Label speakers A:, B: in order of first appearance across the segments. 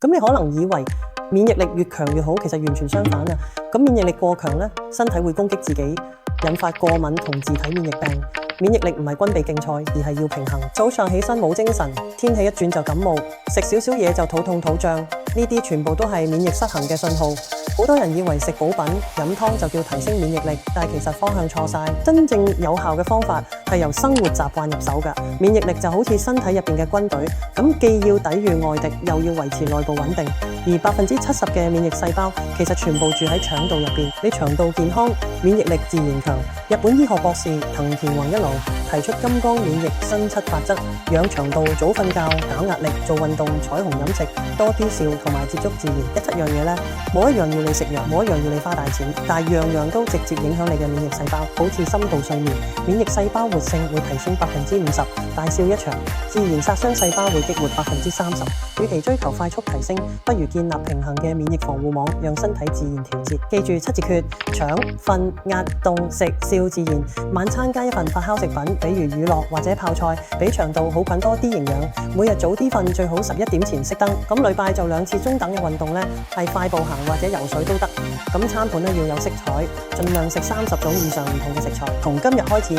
A: 咁你可能以為免疫力越強越好，其實完全相反啊！咁免疫力過強呢，身體會攻擊自己，引發過敏同自體免疫病。免疫力唔係軍備競賽，而係要平衡。早上起身冇精神，天氣一轉就感冒，食少少嘢就肚痛肚脹，呢啲全部都係免疫失衡嘅信號。好多人以為食補品、飲湯就叫提升免疫力，但其實方向錯晒。真正有效嘅方法係由生活習慣入手㗎。免疫力就好似身體入邊嘅軍隊，咁既要抵禦外敵，又要維持內部穩定。而70%嘅免疫細胞其實全部住喺腸道入邊，你腸道健康，免疫力自然強。日本醫學博士藤田宏一郎提出金剛免疫新7法則，養腸道、早瞓覺、減壓力、做運動、彩虹飲食、多啲笑同埋接觸自然。呢7樣嘢呢，冇一樣要你食藥，冇一樣要你花大錢，但係樣樣都直接影響你嘅免疫細胞。好似深度睡眠，免疫細胞活性會提升50%，大笑一場，自然殺傷細胞會激活30%。與其追求快速提升，不如建立平衡嘅免疫防護網，讓身體自然調節。記住7字訣：腸、瞓、壓、動、食、笑自然。晚餐加一份發酵食品，比如乳酪或者泡菜，俾腸道好菌多啲營養。每日早啲瞓，最好11點前熄燈。咁禮拜就2次中等嘅運動呢，係快步行或者游水都得。咁餐盤呢要有色彩，盡量食30種以上唔同嘅食材。從今日開始，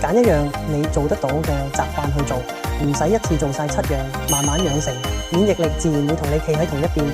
A: 揀一樣你做得到嘅習慣去做，唔使一次做晒7樣，慢慢養成，免疫力自然會同你企喺同一邊。